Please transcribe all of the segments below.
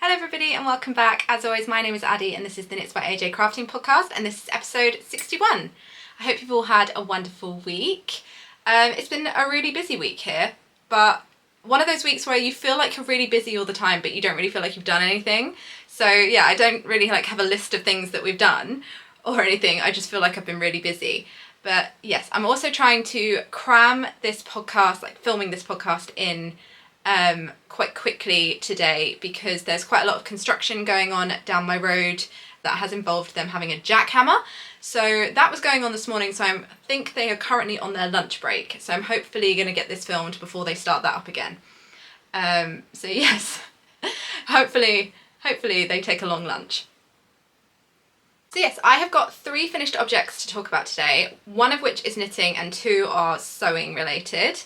Hello everybody and welcome back. As always, my name is Addie and this is the Knits by AJ Crafting podcast and this is episode 61. I hope you've all had a wonderful week. It's been a really busy week here, but one of those weeks where you feel like you're really busy all the time but you don't really feel like you've done anything. So yeah, I don't really have a list of things that we've done or anything. I just feel like I've been really busy. But yes, I'm also trying to cram this podcast, filming this podcast in quite quickly today because there's quite a lot of construction going on down my road that has involved them having a jackhammer. So that was going on this morning, so I think they are currently on their lunch break. So I'm hopefully going to get this filmed before they start that up again. So yes, hopefully they take a long lunch. So yes, I have got 3 finished objects to talk about today, one of which is knitting and 2 are sewing related.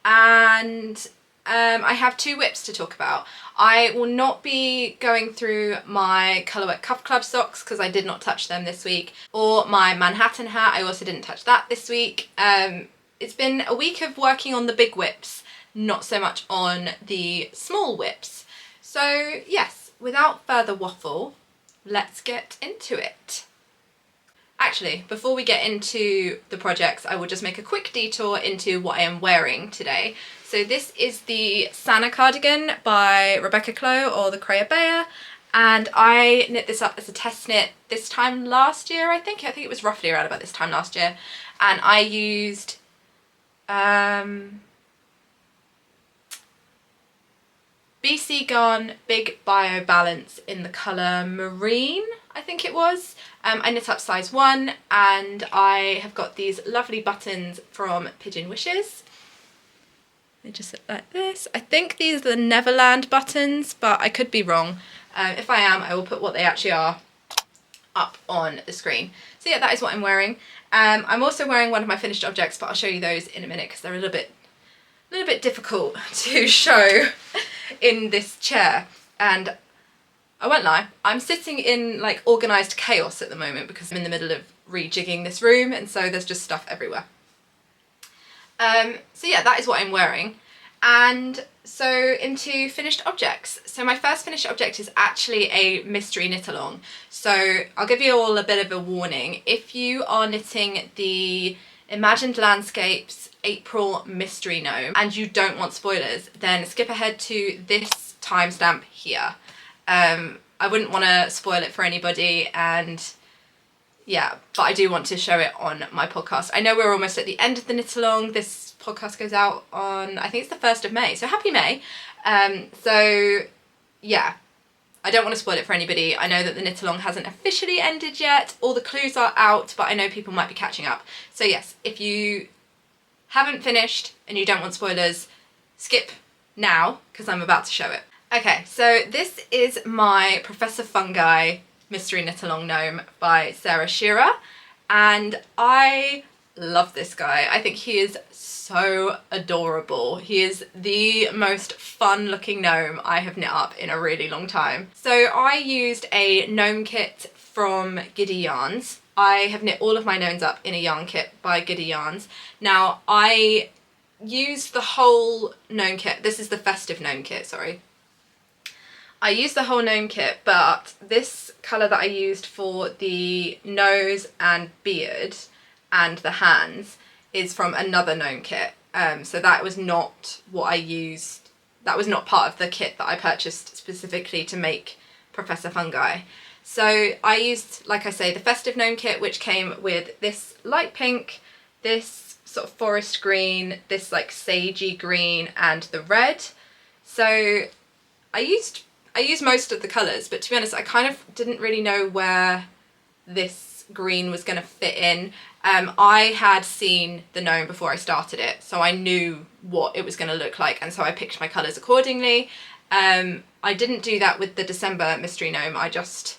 And I have 2 whips to talk about. I will not be going through my Colourwork Cuff Club socks because I did not touch them this week, or my Manhattan hat. I also didn't touch that this week. It's been a week of working on the big whips, not so much on the small whips. So yes, without further waffle, let's get into it. Actually, before we get into the projects, I will just make a quick detour into what I am wearing today. So this is the SANNA cardigan by Rebecca CLOW, or the Gr8 and I knit this up as a test knit this time last year, I think it was roughly around about this time last year, and I used BC Garn Big Bio Balance in the colour Marine, I think it was. I knit up size 1 and I have got these lovely buttons from Pigeon Wishes. They just look like this. I think these are the Neverland buttons, but I could be wrong. If I am, I will put what they actually are up on the screen. So yeah, that is what I'm wearing. I'm also wearing one of my finished objects, but I'll show you those in a minute because they're a little bit difficult to show in this chair. And I won't lie, I'm sitting in organised chaos at the moment because I'm in the middle of rejigging this room, and so there's just stuff everywhere. So yeah, that is what I'm wearing. And so into finished objects. So my first finished object is actually a mystery knit along. So I'll give you all a bit of a warning. If you are knitting the Imagined Landscapes April mystery gnome and you don't want spoilers, then skip ahead to this timestamp here. I wouldn't want to spoil it for anybody, and yeah, but I do want to show it on my podcast. I know we're almost at the end of the knit along. This podcast goes out on, I think it's the 1st of May, so happy May. So yeah, I don't want to spoil it for anybody. I know that the knit along hasn't officially ended yet. All the clues are out, but I know people might be catching up. So yes, if you haven't finished and you don't want spoilers, skip now because I'm about to show it. Okay, so this is my Professor Fungi Mystery Knit Along Gnome by SCHIRA, and I love this guy. I think he is so adorable. He is the most fun looking gnome I have knit up in a really long time. So I used a gnome kit from Giddy Yarns. I have knit all of my gnomes up in a yarn kit by Giddy Yarns. Now I used the whole gnome kit. This is the festive gnome kit, sorry. I used the whole gnome kit, but this colour that I used for the nose and beard and the hands is from another gnome kit. So that was not what I used. That was not part of the kit that I purchased specifically to make Professor Fungi. So I used, like I say, the festive gnome kit, which came with this light pink, this sort of forest green, this sagey green, and the red. So I used most of the colours, but to be honest, I kind of didn't really know where this green was going to fit in. I had seen the gnome before I started it, so I knew what it was going to look like, and so I picked my colours accordingly. I didn't do that with the December mystery gnome. I just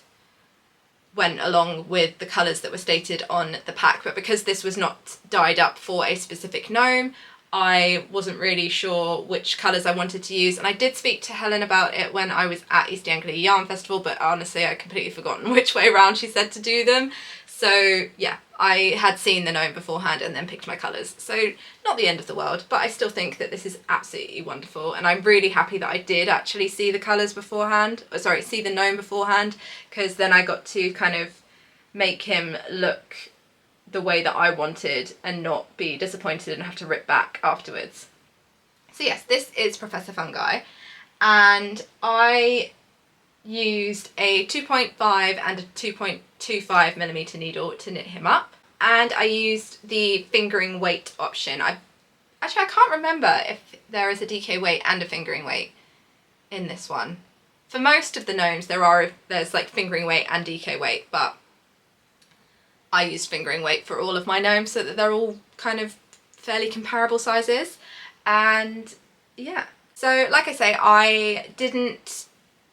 went along with the colours that were stated on the pack, but because this was not dyed up for a specific gnome, I wasn't really sure which colours I wanted to use, and I did speak to Helen about it when I was at East Anglia Yarn Festival, but honestly I completely forgotten which way around she said to do them. So yeah, I had seen the gnome beforehand and then picked my colours. So not the end of the world, but I still think that this is absolutely wonderful, and I'm really happy that I did actually see the colours beforehand, see the gnome beforehand, because then I got to kind of make him look the way that I wanted and not be disappointed and have to rip back afterwards. So yes, this is Professor Fungi, and I used a 2.5 and a 2.25mm needle to knit him up, and I used the fingering weight option. I can't remember if there is a DK weight and a fingering weight in this one. For most of the gnomes there's like fingering weight and DK weight, but I used fingering weight for all of my gnomes so that they're all kind of fairly comparable sizes. And yeah, so like I say, I didn't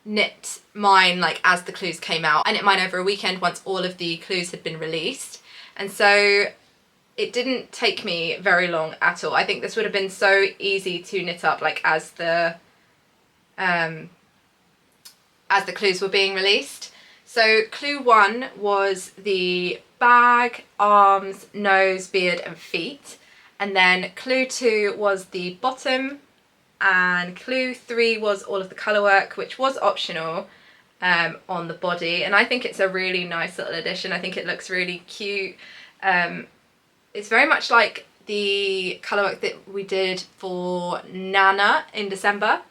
knit mine like as the clues came out. I knit mine over a weekend once all of the clues had been released, and so it didn't take me very long at all. I think this would have been so easy to knit up like as the clues were being released. So clue 1 was the bag, arms, nose, beard and feet, and then clue 2 was the bottom, and clue 3 was all of the colour work, which was optional on the body, and I think it's a really nice little addition. I think it looks really cute. It's very much like the colour work that we did for Nana in December.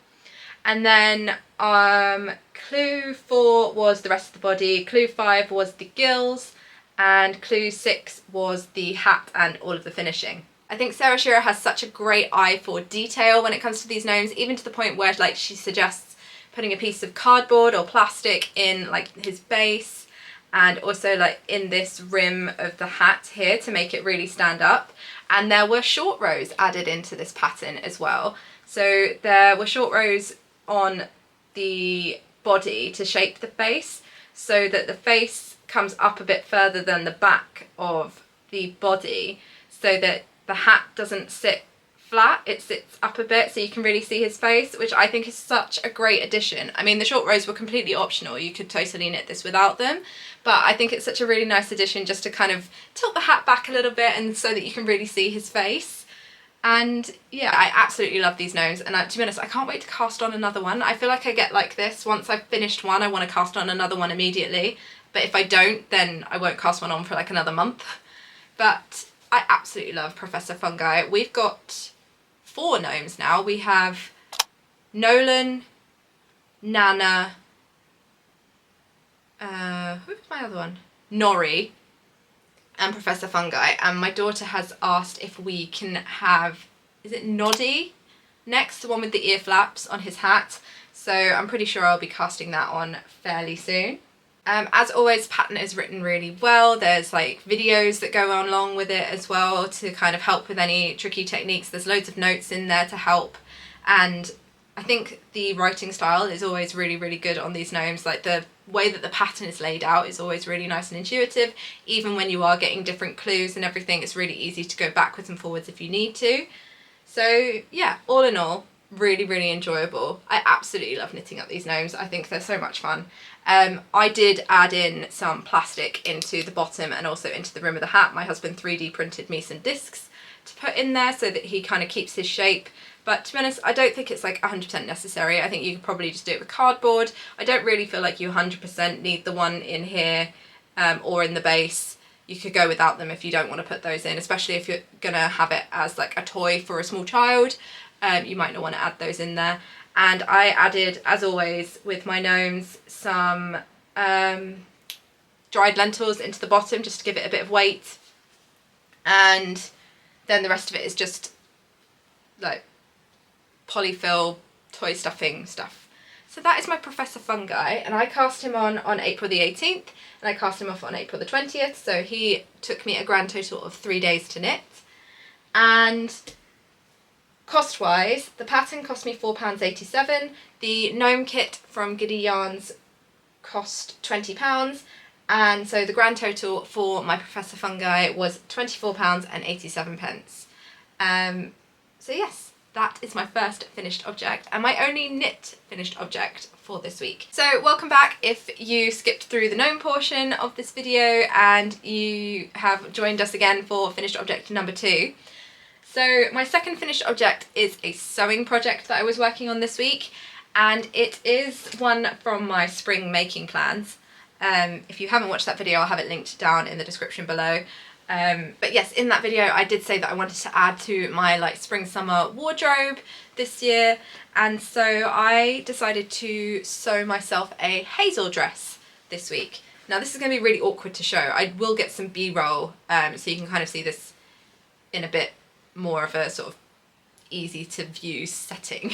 And then clue 4 was the rest of the body, clue 5 was the gills, and clue 6 was the hat and all of the finishing. I think SCHIRA has such a great eye for detail when it comes to these gnomes, even to the point where like she suggests putting a piece of cardboard or plastic in like his base, and also like in this rim of the hat here to make it really stand up. And there were short rows added into this pattern as well. So there were short rows on the body to shape the face so that the face comes up a bit further than the back of the body, so that the hat doesn't sit flat, it sits up a bit so you can really see his face, which I think is such a great addition. I mean, the short rows were completely optional, you could totally knit this without them, but I think it's such a really nice addition just to kind of tilt the hat back a little bit and so that you can really see his face. And yeah, I absolutely love these gnomes, and to be honest, I can't wait to cast on another one. I feel like I get like this, once I've finished one I want to cast on another one immediately, but if I don't then I won't cast one on for like another month. But I absolutely love Professor Fungi. We've got 4 gnomes now. We have Nolan, Nana, who's my other one? Nori, and Professor Fungi, and my daughter has asked if we can have, is it Noddy next, the one with the ear flaps on his hat, so I'm pretty sure I'll be casting that on fairly soon. As always, pattern is written really well. There's like videos that go on along with it as well to kind of help with any tricky techniques. There's loads of notes in there to help, and I think the writing style is always really, really good on these gnomes. Like the way that the pattern is laid out is always really nice and intuitive. Even when you are getting different clues and everything, it's really easy to go backwards and forwards if you need to. So yeah, all in all, really, really enjoyable. I absolutely love knitting up these gnomes. I think they're so much fun. I did add in some plastic into the bottom and also into the rim of the hat. My husband 3D printed me some discs to put in there so that he kind of keeps his shape. But to be honest, I don't think it's like 100% necessary. I think you could probably just do it with cardboard. I don't really feel like you 100% need the one in here or in the base. You could go without them if you don't want to put those in, especially if you're gonna have it as like a toy for a small child. You might not want to add those in there. And I added, as always with my gnomes, some dried lentils into the bottom just to give it a bit of weight. And then the rest of it is just like polyfill toy stuffing stuff. So that is my Professor Fungi, and I cast him on April the 18th and I cast him off on April the 20th, so he took me a grand total of 3 days to knit. And cost wise, the pattern cost me £4.87, the gnome kit from Giddy Yarns cost £20, and so the grand total for my Professor Fungi was £24.87. So yes, that is my first finished object and my only knit finished object for this week. So welcome back if you skipped through the gnome portion of this video and you have joined us again for finished object number 2. So my second finished object is a sewing project that I was working on this week, and it is one from my spring making plans. If you haven't watched that video, I'll have it linked down in the description below. But yes, in that video I did say that I wanted to add to my like spring summer wardrobe this year, and so I decided to sew myself a Hazel dress this week. Now this is going to be really awkward to show. I will get some b-roll so you can kind of see this in a bit more of a sort of easy to view setting.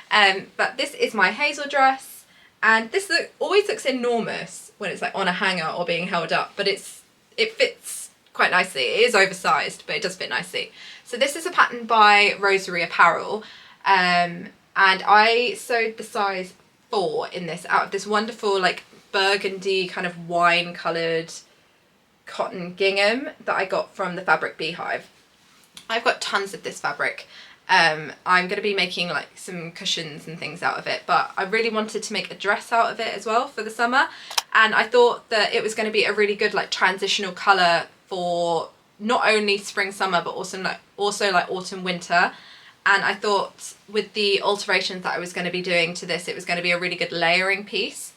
But this is my Hazel dress, and this always looks enormous when it's like on a hanger or being held up, but it fits quite nicely. It is oversized, but it does fit nicely. So this is a pattern by ROSARY Apparel, and I sewed the size 4 in this out of this wonderful like burgundy kind of wine coloured cotton gingham that I got from the Fabric Beehive. I've got tons of this fabric. I'm going to be making like some cushions and things out of it, but I really wanted to make a dress out of it as well for the summer, and I thought that it was going to be a really good like transitional colour for not only spring summer but also like autumn winter. And I thought with the alterations that I was going to be doing to this, it was going to be a really good layering piece,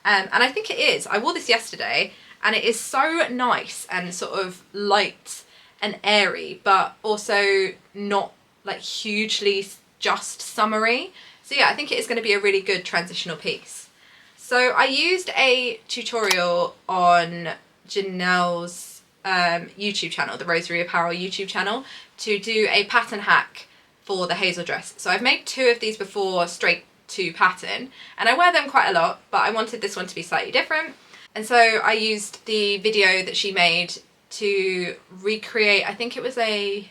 and I think it is. I wore this yesterday and it is so nice and sort of light and airy, but also not like hugely just summery. So yeah, I think it is going to be a really good transitional piece. So I used a tutorial on Janelle's YouTube channel, the ROSARY Apparel YouTube channel, to do a pattern hack for the Hazel dress. So I've made 2 of these before straight to pattern, and I wear them quite a lot, but I wanted this one to be slightly different. And so I used the video that she made to recreate, I think it was a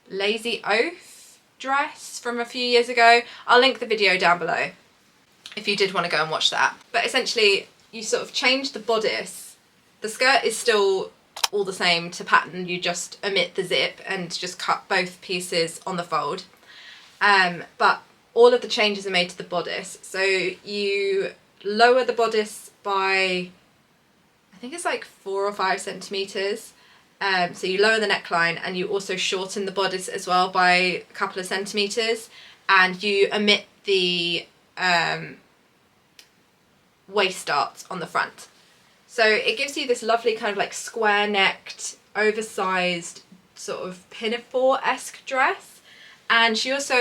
Lazy Oath dress from a few years ago. I'll link the video down below if you did want to go and watch that. But essentially you sort of change the bodice. The skirt is still all the same to pattern, you just omit the zip and just cut both pieces on the fold. But all of the changes are made to the bodice. So you lower the bodice by, I think it's like 4 or 5 centimetres. So you lower the neckline and you also shorten the bodice as well by a couple of centimetres, and you omit the waist darts on the front. So it gives you this lovely kind of like square necked, oversized sort of pinafore-esque dress. And she also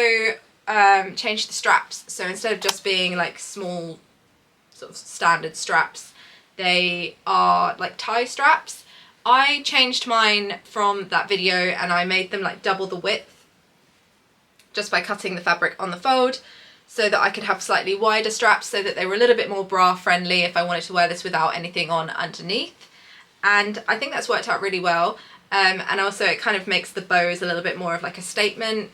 changed the straps. So instead of just being like small sort of standard straps, they are like tie straps. I changed mine from that video and I made them like double the width just by cutting the fabric on the fold, so that I could have slightly wider straps so that they were a little bit more bra friendly if I wanted to wear this without anything on underneath. And I think that's worked out really well. And also it kind of makes the bows a little bit more of like a statement,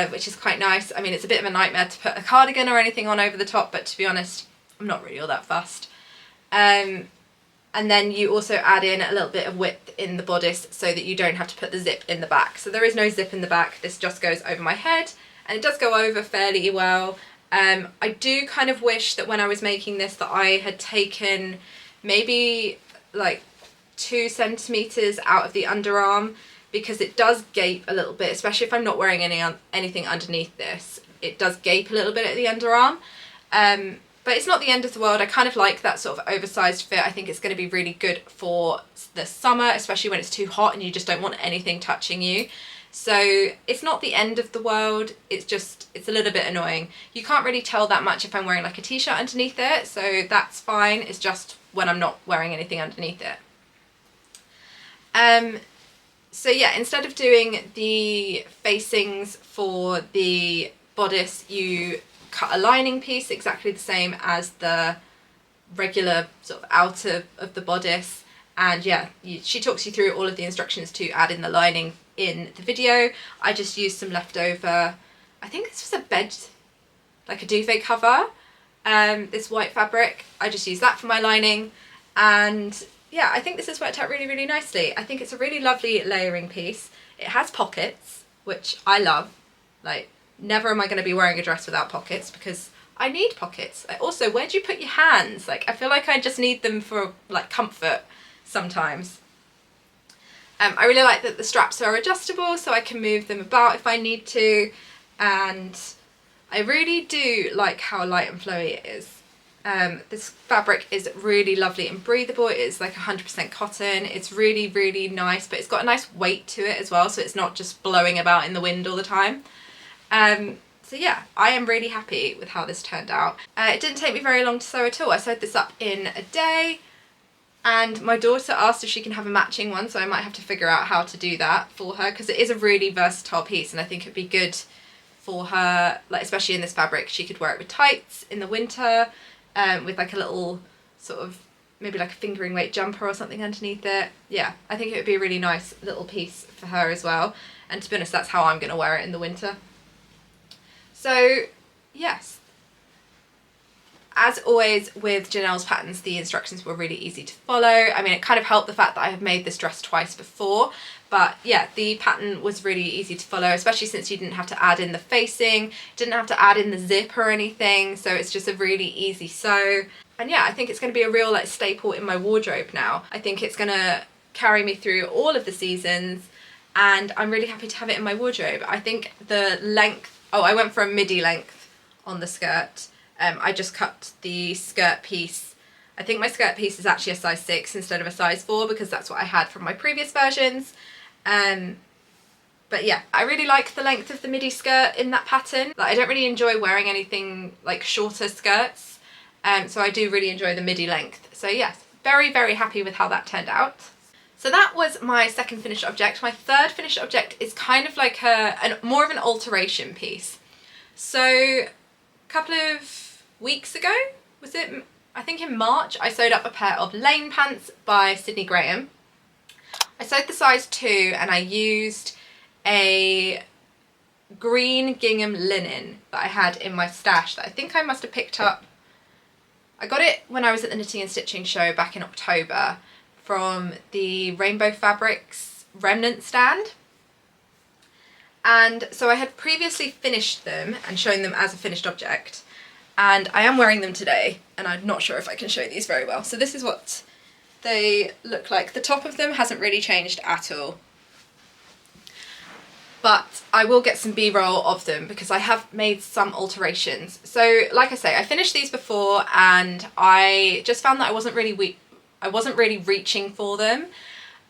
which is quite nice. I mean, it's a bit of a nightmare to put a cardigan or anything on over the top, but to be honest, I'm not really all that fussed. And then you also add in a little bit of width in the bodice so that you don't have to put the zip in the back. So there is no zip in the back, this just goes over my head, and it does go over fairly well. I do kind of wish that when I was making this that I had taken maybe like 2 centimetres out of the underarm, because it does gape a little bit, especially if I'm not wearing anything underneath this. It does gape a little bit at the underarm. But it's not the end of the world. I kind of like that sort of oversized fit. I think it's going to be really good for the summer, especially when it's too hot and you just don't want anything touching you. So it's not the end of the world, it's a little bit annoying. You can't really tell that much if I'm wearing like a t-shirt underneath it, so that's fine. It's just when I'm not wearing anything underneath it. So yeah, instead of doing the facings for the bodice, you cut a lining piece exactly the same as the regular sort of outer of the bodice. And yeah, she talks you through all of the instructions to add in the lining in the video. I just used some leftover, I think this was a bed, like a duvet cover, this white fabric. I just used that for my lining, and yeah, I think this has worked out really, really nicely. I think it's a really lovely layering piece. It has pockets, which I love. Like, never am I going to be wearing a dress without pockets, because I need pockets. Also, where do you put your hands? Like, I feel like I just need them for like comfort sometimes. I really like that the straps are adjustable so I can move them about if I need to, and I really do like how light and flowy it is. This fabric is really lovely and breathable. It is like 100% cotton. It's really, really nice, but it's got a nice weight to it as well, so it's not just blowing about in the wind all the time. So yeah, I am really happy with how this turned out. It didn't take me very long to sew at all. I sewed this up in a day, and my daughter asked if she can have a matching one, so I might have to figure out how to do that for her, because it is a really versatile piece, and I think it'd be good for her, like especially in this fabric. She could wear it with tights in the winter, with like a little sort of, maybe like a fingering weight jumper or something underneath it. Yeah, I think it would be a really nice little piece for her as well, and to be honest, that's how I'm going to wear it in the winter. So yes, as always with Janelle's patterns, the instructions were really easy to follow. I mean, it kind of helped the fact that I have made this dress twice before, but yeah, the pattern was really easy to follow, especially since you didn't have to add in the facing, didn't have to add in the zip or anything, so it's just a really easy sew. And yeah, I think it's going to be a real like staple in my wardrobe now. I think it's going to carry me through all of the seasons, and I'm really happy to have it in my wardrobe. I think the length, oh, I went for a midi length on the skirt. I just cut the skirt piece. I think my skirt piece is actually a size 6 instead of a size 4, because that's what I had from my previous versions. But yeah, I really like the length of the midi skirt in that pattern. Like, I don't really enjoy wearing anything like shorter skirts, so I do really enjoy the midi length. So yes, very, very happy with how that turned out. So that was my second finished object. My third finished object is kind of like more of an alteration piece. So a couple of weeks ago, was it? I think in March, I sewed up a pair of lane pants by Sydney Graham. I sewed the size 2, and I used a green gingham linen that I had in my stash that I think I must have picked up. I got it when I was at the Knitting and Stitching show back in October from the Rainbow Fabrics remnant stand. And so I had previously finished them and shown them as a finished object, and I am wearing them today, and I'm not sure if I can show these very well. So this is what they look like. The top of them hasn't really changed at all, but I will get some B-roll of them because I have made some alterations. So like I say, I finished these before, and I just found that I wasn't really reaching for them.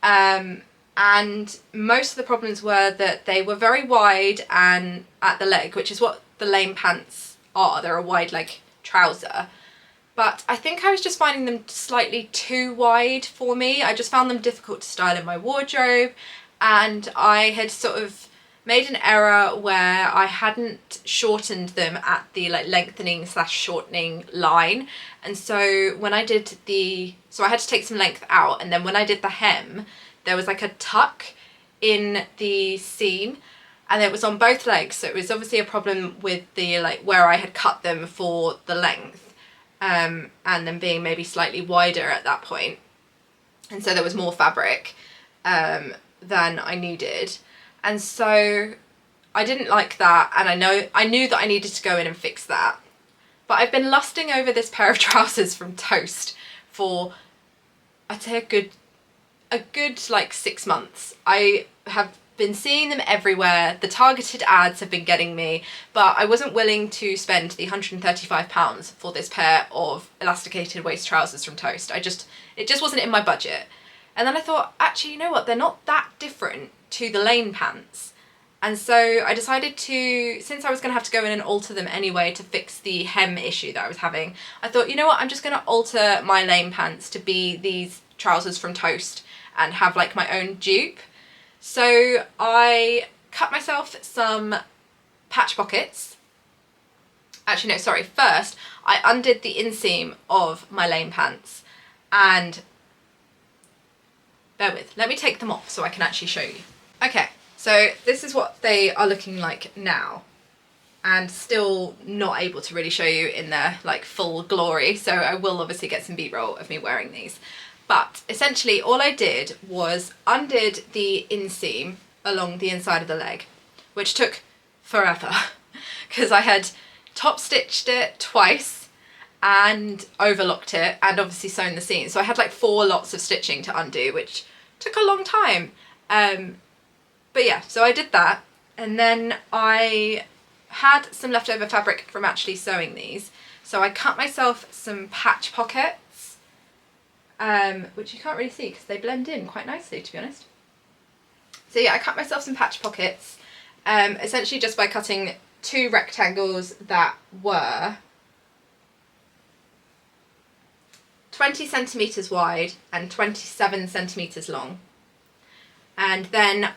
And most of the problems were that they were very wide and at the leg, which is what the lane pants are. They're a wide leg trouser. But I think I was just finding them slightly too wide for me. I just found them difficult to style in my wardrobe, and I had sort of made an error where I hadn't shortened them at the like lengthening / shortening line. And so when I did so I had to take some length out, and then when I did the hem, there was like a tuck in the seam, and it was on both legs, so it was obviously a problem with the like where I had cut them for the length, and then being maybe slightly wider at that point, and so there was more fabric than I needed, and so I didn't like that, and I knew that I needed to go in and fix that. But I've been lusting over this pair of trousers from Toast for, I'd say, a good like 6 months. I have been seeing them everywhere. The targeted ads have been getting me, but I wasn't willing to spend the £135 for this pair of elasticated waist trousers from Toast. It just wasn't in my budget. And then I thought, actually, you know what? They're not that different to the lane pants. And so I decided to, since I was going to have to go in and alter them anyway to fix the hem issue that I was having, I thought, you know what? I'm just going to alter my lane pants to be these trousers from Toast and have like my own dupe. So I cut myself some patch pockets. Actually, no, sorry. First, I undid the inseam of my lane pants, and bear with, let me take them off so I can actually show you. Okay, so this is what they are looking like now, and still not able to really show you in their like full glory, so I will obviously get some B-roll of me wearing these. But essentially all I did was undid the inseam along the inside of the leg, which took forever because I had top stitched it twice and overlocked it and obviously sewn the seam. So I had like 4 lots of stitching to undo, which took a long time. But yeah, so I did that, and then I had some leftover fabric from actually sewing these. So I cut myself some patch pockets, which you can't really see because they blend in quite nicely, to be honest. So yeah, I cut myself some patch pockets, essentially just by cutting 2 rectangles that were 20 centimetres wide and 27 centimetres long. And then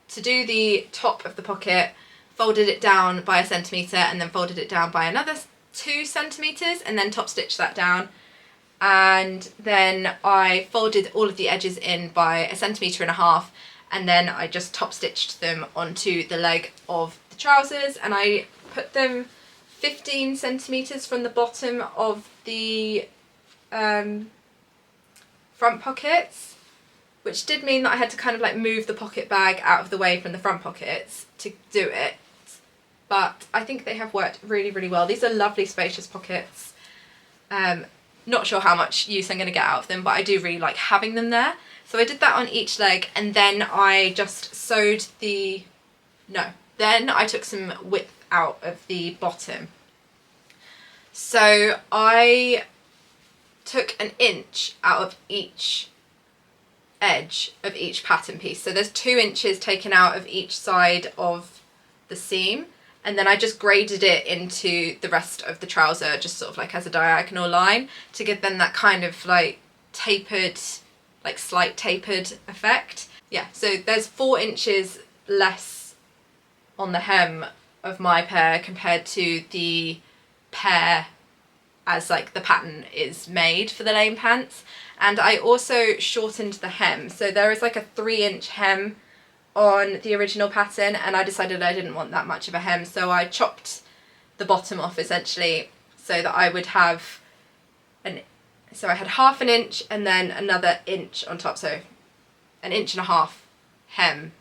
to do the top of the pocket, folded it down by 1 centimetre and then folded it down by another 2 centimetres and then top stitched that down. And then I folded all of the edges in by 1.5 centimetres, and then I just top stitched them onto the leg of the trousers, and I put them 15 centimetres from the bottom of the front pockets, which did mean that I had to kind of like move the pocket bag out of the way from the front pockets to do it. But I think they have worked really, really well. These are lovely spacious pockets. Not sure how much use I'm going to get out of them, but I do really like having them there. So I did that on each leg, and then I just sewed then I took some width out of the bottom. So I took 1 inch out of each edge of each pattern piece. So there's 2 inches taken out of each side of the seam, and then I just graded it into the rest of the trouser, just sort of like as a diagonal line, to give them that kind of like tapered, like slight tapered effect. Yeah, so there's 4 inches less on the hem of my pair compared to the pair as like the pattern is made for the lane pants. And I also shortened the hem, so there is like a 3-inch hem on the original pattern, and I decided I didn't want that much of a hem, so I chopped the bottom off essentially so that I would have so I had 1/2 inch and then another inch on top, so 1.5 inch hem,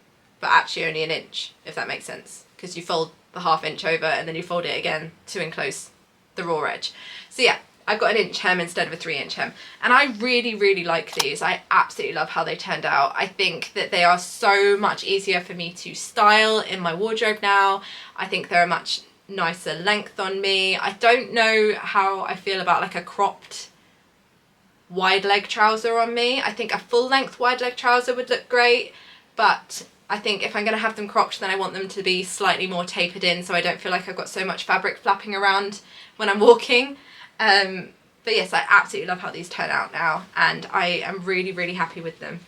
but actually only 1 inch, if that makes sense, because you fold the 1/2 inch over and then you fold it again to enclose the raw edge. So yeah, I've got 1 inch hem instead of a 3-inch hem, and I really, really like these. I absolutely love how they turned out. I think that they are so much easier for me to style in my wardrobe now. I think they're a much nicer length on me. I don't know how I feel about like a cropped wide leg trouser on me. I think a full length wide leg trouser would look great, but I think if I'm going to have them cropped, then I want them to be slightly more tapered in so I don't feel like I've got so much fabric flapping around when I'm walking. But yes, I absolutely love how these turn out now, and I am really, really happy with them.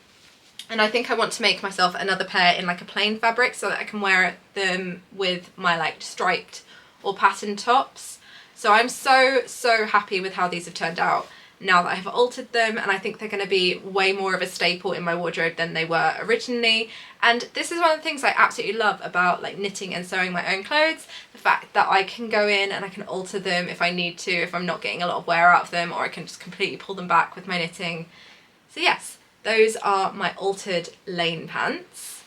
And I think I want to make myself another pair in like a plain fabric so that I can wear them with my like striped or patterned tops. So I'm so, so happy with how these have turned out now that I have altered them, and I think they're going to be way more of a staple in my wardrobe than they were originally. And this is one of the things I absolutely love about like knitting and sewing my own clothes, the fact that I can go in and I can alter them if I need to, if I'm not getting a lot of wear out of them, or I can just completely pull them back with my knitting. So yes, those are my altered lane pants.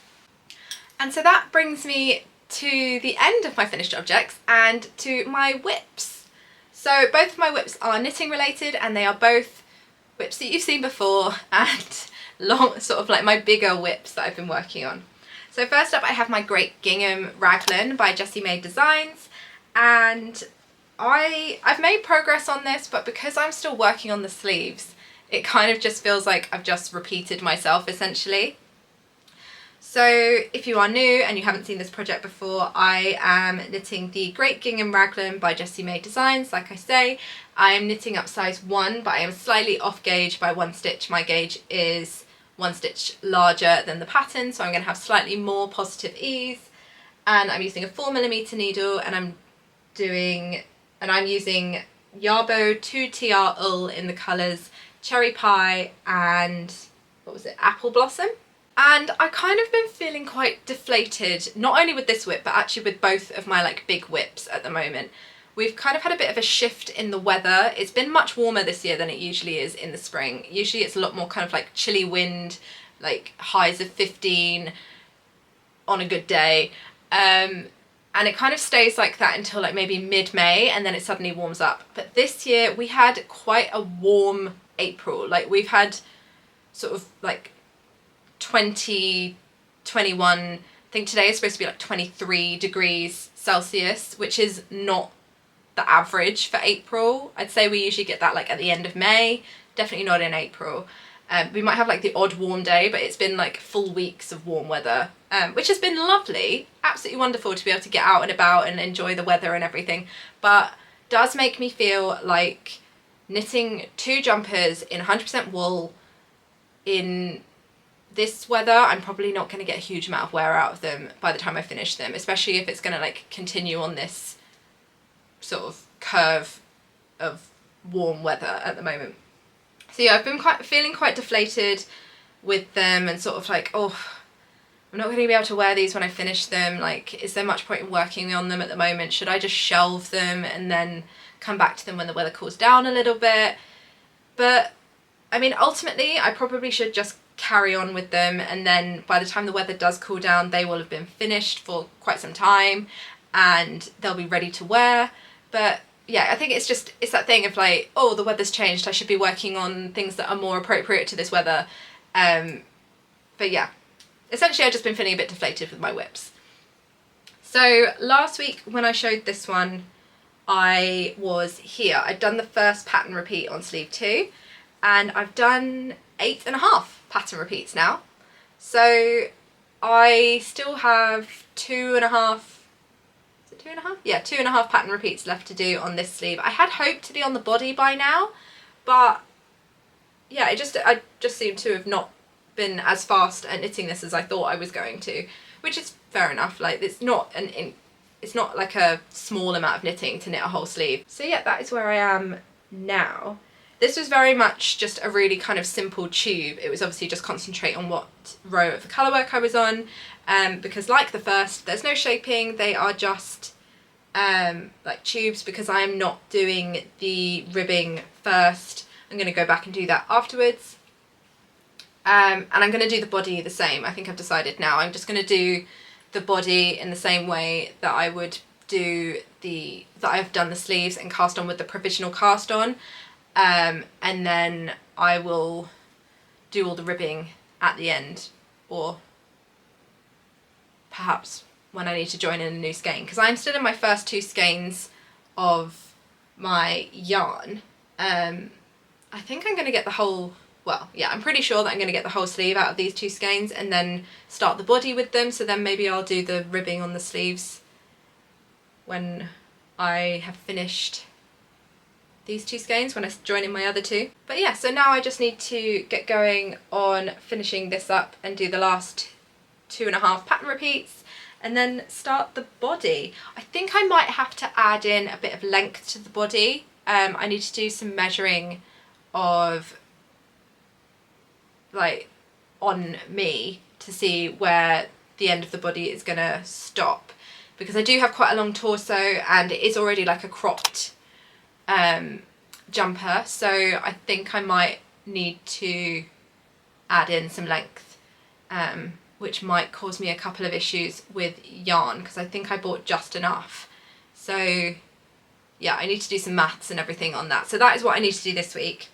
And so that brings me to the end of my finished objects and to my whips. So both of my whips are knitting related, and they are both whips that you've seen before, and long, sort of like my bigger whips that I've been working on. So first up I have my Gr8 Gingham Raglan by Jessie made Designs, and I've made progress on this, but because I'm still working on the sleeves, it kind of just feels like I've just repeated myself essentially. So if you are new and you haven't seen this project before, I am knitting the Gr8 Gingham Raglan by Jessie made Designs. Like I say, I am knitting up size 1, but I am slightly off gauge by 1 stitch. My gauge is 1 stitch larger than the pattern, so I'm going to have slightly more positive ease. And I'm using a 4mm needle, and I'm using Yarbow 2TR Ull in the colours Cherry Pie and, what was it, Apple Blossom? And I kind of been feeling quite deflated, not only with this whip, but actually with both of my like big whips at the moment. We've kind of had a bit of a shift in the weather. It's been much warmer this year than it usually is in the spring. Usually it's a lot more kind of like chilly wind, like highs of 15, on a good day. And it kind of stays like that until like maybe mid-May, and then it suddenly warms up. But this year we had quite a warm April. Like we've had sort of like 20, 21, I think today is supposed to be like 23 degrees Celsius, which is not the average for April. I'd say we usually get that like at the end of May, definitely not in April. We might have like the odd warm day, but it's been like full weeks of warm weather, which has been lovely, absolutely wonderful to be able to get out and about and enjoy the weather and everything, but does make me feel like knitting 2 jumpers in 100% wool in this weather, I'm probably not going to get a huge amount of wear out of them by the time I finish them, especially if it's going to like continue on this sort of curve of warm weather at the moment. So yeah, I've been feeling quite deflated with them and sort of like, oh, I'm not going to be able to wear these when I finish them. Like, is there much point in working on them at the moment? Should I just shelve them and then come back to them when the weather cools down a little bit? But I mean, ultimately, I probably should just carry on with them, and then by the time the weather does cool down, they will have been finished for quite some time and they'll be ready to wear. But yeah, I think it's that thing of like, oh, the weather's changed, I should be working on things that are more appropriate to this weather. But yeah, essentially I've just been feeling a bit deflated with my whips. So last week when I showed this one, I was here. I'd done the first pattern repeat on sleeve 2, and I've done 8.5 pattern repeats now. So I still have 2.5, is it 2.5? Yeah, 2.5 pattern repeats left to do on this sleeve. I had hoped to be on the body by now, but yeah, I just seem to have not been as fast at knitting this as I thought I was going to, which is fair enough. Like, it's not like a small amount of knitting to knit a whole sleeve. So yeah, that is where I am now. This was very much just a really kind of simple tube. It was obviously just concentrate on what row of the colour work I was on, because like the first, there's no shaping, they are just like tubes, because I'm not doing the ribbing first. I'm going to go back and do that afterwards. And I'm going to do the body the same. I think I've decided now. I'm just going to do the body in the same way that I would do that I've done the sleeves and cast on with the provisional cast on. And then I will do all the ribbing at the end, or perhaps when I need to join in a new skein, because I'm still in my first 2 skeins of my yarn. I think I'm going to get the whole, well, yeah, I'm pretty sure that I'm going to get the whole sleeve out of these 2 skeins and then start the body with them, so then maybe I'll do the ribbing on the sleeves when I have finished these 2 skeins, when I join in my other 2. But yeah, so now I just need to get going on finishing this up and do the last 2.5 pattern repeats and then start the body. I think I might have to add in a bit of length to the body. I need to do some measuring of, like, on me to see where the end of the body is gonna stop, because I do have quite a long torso and it is already like a cropped jumper, so I think I might need to add in some length, which might cause me a couple of issues with yarn, because I think I bought just enough. So yeah, I need to do some maths and everything on that. So that is what I need to do this week.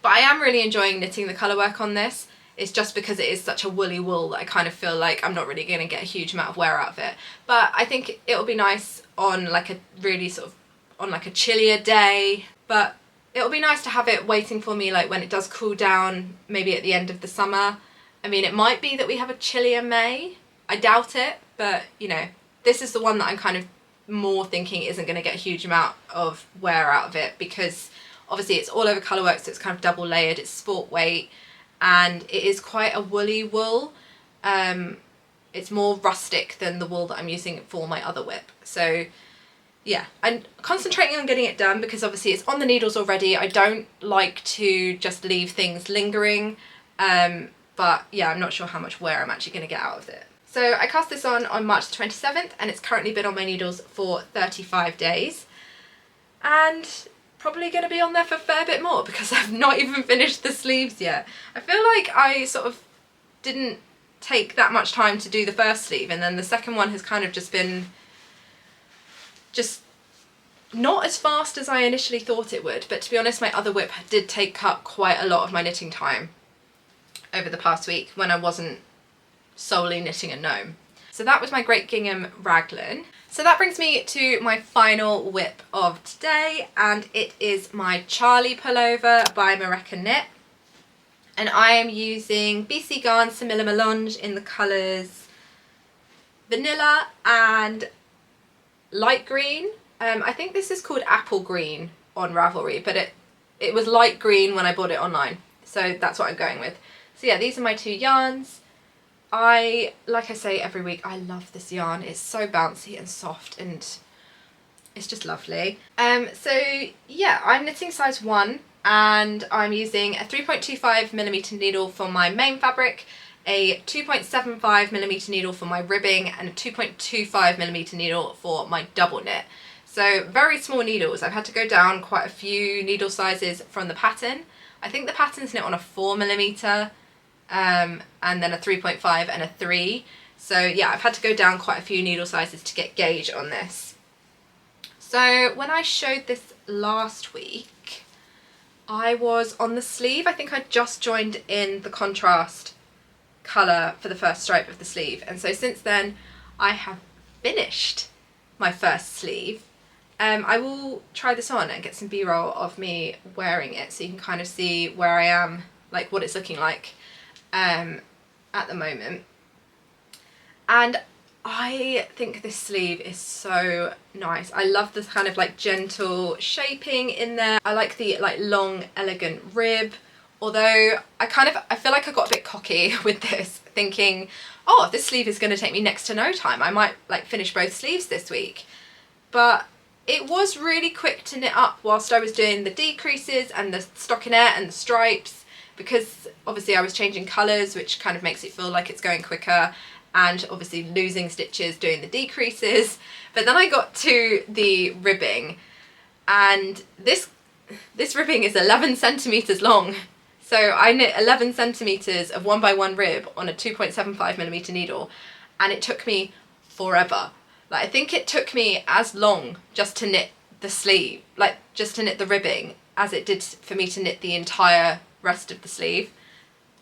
But I am really enjoying knitting the colour work on this. It's just because it is such a woolly wool that I kind of feel like I'm not really going to get a huge amount of wear out of it. But I think it'll be nice on like a really sort of, on like a chillier day. But it'll be nice to have it waiting for me like when it does cool down, maybe at the end of the summer. I mean, it might be that we have a chillier May. I doubt it, but you know, this is the one that I'm kind of more thinking isn't going to get a huge amount of wear out of it, because obviously it's all over colourwork, so it's kind of double layered, it's sport weight, and it is quite a woolly wool. It's more rustic than the wool that I'm using for my other whip. So yeah, I'm concentrating on getting it done because obviously it's on the needles already. I don't like to just leave things lingering, but yeah, I'm not sure how much wear I'm actually going to get out of it. So I cast this on March the 27th, and it's currently been on my needles for 35 days. And probably going to be on there for a fair bit more because I've not even finished the sleeves yet. I feel like I sort of didn't take that much time to do the first sleeve, and then the second one has kind of just been not as fast as I initially thought it would. But to be honest, my other whip did take up quite a lot of my knitting time over the past week when I wasn't solely knitting a gnome. So that was my Gr8 Gingham Raglan. So that brings me to my final whip of today, and it is my Charlie Pullover by MORECA Knit. And I am using BC Garn Samilla Melange in the colours Vanilla and Light Green. I think this is called Apple Green on Ravelry, but it was light green when I bought it online. So that's what I'm going with. So yeah, these are my two yarns. Like I say every week, I love this yarn. It's so bouncy and soft and it's just lovely. So yeah, I'm knitting size 1 and I'm using a 3.25mm needle for my main fabric, a 2.75mm needle for my ribbing, and a 2.25mm needle for my double knit. So very small needles. I've had to go down quite a few needle sizes from the pattern. I think the pattern's knit on a 4mm, and then a 3.5 and a 3. So yeah, I've had to go down quite a few needle sizes to get gauge on this. So when I showed this last week, I was on the sleeve. I think I just joined in the contrast colour for the first stripe of the sleeve, and so since then I have finished my first sleeve. I will try this on and get some b-roll of me wearing it so you can kind of see where I am, like what it's looking like at the moment. And I think this sleeve is so nice. I love this kind of like gentle shaping in there. I like the like long elegant rib, although I feel like I got a bit cocky with this, thinking, oh, this sleeve is going to take me next to no time. I might like finish both sleeves this week. But it was really quick to knit up whilst I was doing the decreases and the stockinette and the stripes, because obviously I was changing colours, which kind of makes it feel like it's going quicker, and obviously losing stitches doing the decreases. But then I got to the ribbing, and this ribbing is 11 centimetres long. So I knit 11 centimetres of 1x1 rib on a 2.75mm needle, and it took me forever. Like, I think it took me as long just to knit the sleeve, like just to knit the ribbing, as it did for me to knit the entire rest of the sleeve.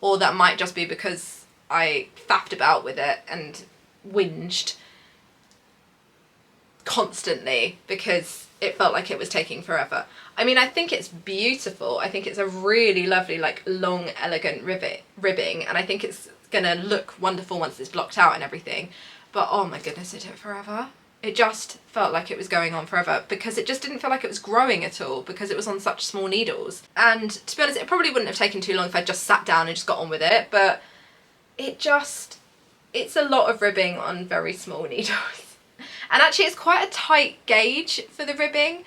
Or that might just be because I faffed about with it and whinged constantly because it felt like it was taking forever. I mean, I think it's beautiful. I think it's a really lovely, like, long, elegant ribbing, and I think it's gonna look wonderful once it's blocked out and everything. But oh my goodness, it took forever. It just felt like it was going on forever because it just didn't feel like it was growing at all because it was on such small needles. And to be honest, it probably wouldn't have taken too long if I just sat down and just got on with it, but it's a lot of ribbing on very small needles. And actually it's quite a tight gauge for the ribbing,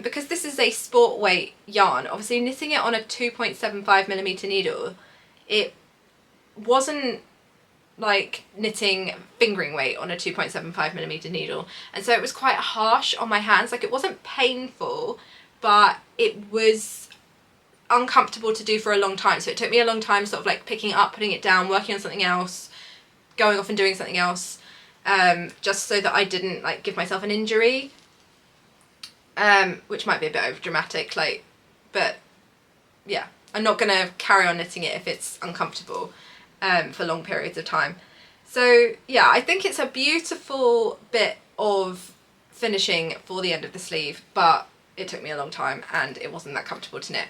because this is a sport weight yarn. Obviously knitting it on a 2.75mm needle, it wasn't like knitting fingering weight on a 2.75mm needle, and so it was quite harsh on my hands. Like, it wasn't painful, but it was uncomfortable to do for a long time. So it took me a long time sort of like picking it up, putting it down, working on something else, going off and doing something else, just so that I didn't like give myself an injury, which might be a bit over dramatic, like, but yeah, I'm not gonna carry on knitting it if it's uncomfortable for long periods of time. So yeah, I think it's a beautiful bit of finishing for the end of the sleeve, but it took me a long time and it wasn't that comfortable to knit.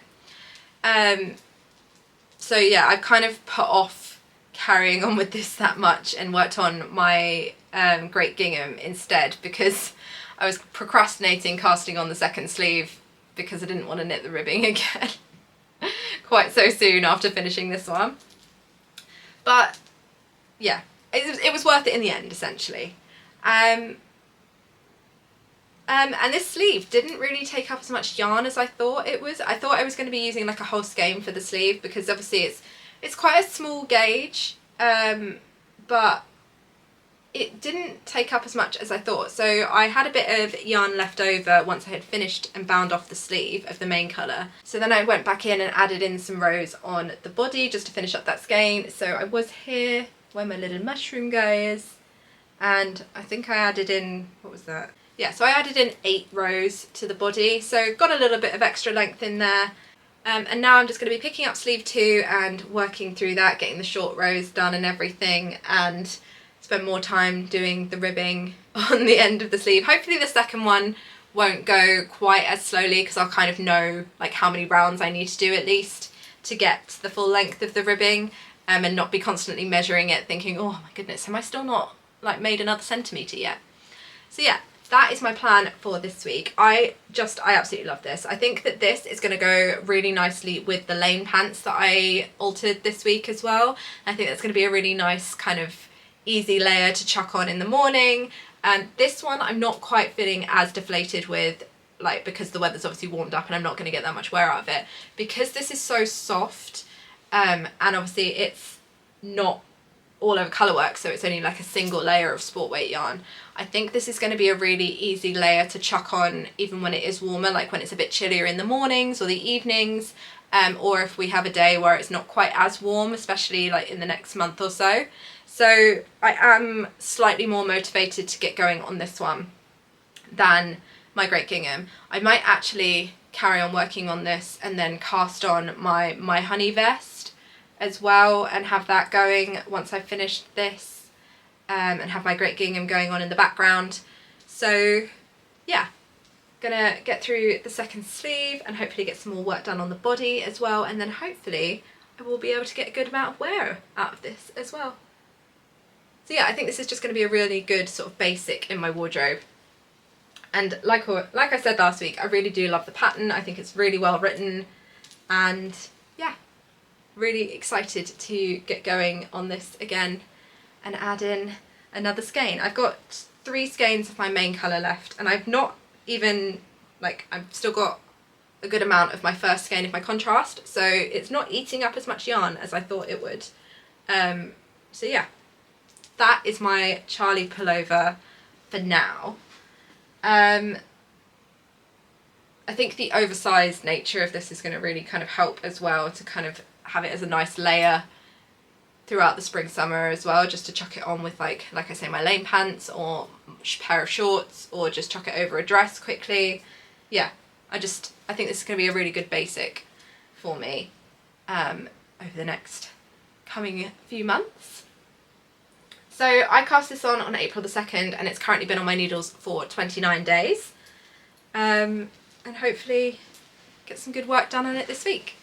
So yeah, I've kind of put off carrying on with this that much and worked on my Gr8 Gingham instead, because I was procrastinating casting on the second sleeve because I didn't want to knit the ribbing again quite so soon after finishing this one. But yeah, it was worth it in the end, essentially. And this sleeve didn't really take up as much yarn as I thought it was. I thought I was going to be using like a whole skein for the sleeve because obviously it's quite a small gauge, but it didn't take up as much as I thought. So I had a bit of yarn left over once I had finished and bound off the sleeve of the main colour. So then I went back in and added in some rows on the body just to finish up that skein. So I was here where my little mushroom guy is. And I think I added in, what was that? Yeah, so I added in 8 rows to the body, so got a little bit of extra length in there. And now I'm just going to be picking up sleeve 2 and working through that, getting the short rows done and everything, and spend more time doing the ribbing on the end of the sleeve. Hopefully the second one won't go quite as slowly, because I'll kind of know like how many rounds I need to do at least to get the full length of the ribbing, and not be constantly measuring it thinking, oh my goodness, am I still not like made another centimetre yet? So yeah, that is my plan for this week. I absolutely love this. I think that this is going to go really nicely with the lane pants that I altered this week as well. I think that's going to be a really nice kind of easy layer to chuck on in the morning. And this one I'm not quite feeling as deflated with, like, because the weather's obviously warmed up and I'm not going to get that much wear out of it. Because this is so soft, and obviously it's not all over colourwork, so it's only like a single layer of sport weight yarn. I think this is going to be a really easy layer to chuck on even when it is warmer, like when it's a bit chillier in the mornings or the evenings, or if we have a day where it's not quite as warm, especially like in the next month or so. So I am slightly more motivated to get going on this one than my Gr8 Gingham. I might actually carry on working on this and then cast on my honey vest as well and have that going once I've finished this, and have my Gr8 Gingham going on in the background. So yeah, gonna get through the second sleeve and hopefully get some more work done on the body as well, and then hopefully I will be able to get a good amount of wear out of this as well. So yeah, I think this is just going to be a really good sort of basic in my wardrobe. And like I said last week, I really do love the pattern. I think it's really well written, and yeah, really excited to get going on this again and add in another skein. I've got 3 skeins of my main colour left, and I've not even, like, I've still got a good amount of my first skein of my contrast, so it's not eating up as much yarn as I thought it would. So yeah, that is my Charlie pullover for now. I think the oversized nature of this is going to really kind of help as well, to kind of have it as a nice layer throughout the spring summer as well, just to chuck it on with like I say, my lane pants or pair of shorts, or just chuck it over a dress quickly. Yeah, I think this is going to be a really good basic for me over the next coming few months. So I cast this on April the 2nd, and it's currently been on my needles for 29 days. And hopefully get some good work done on it this week.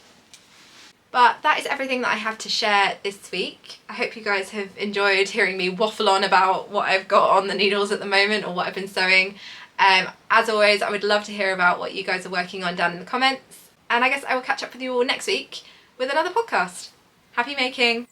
But that is everything that I have to share this week. I hope you guys have enjoyed hearing me waffle on about what I've got on the needles at the moment, or what I've been sewing. As always, I would love to hear about what you guys are working on down in the comments. And I guess I will catch up with you all next week with another podcast. Happy making!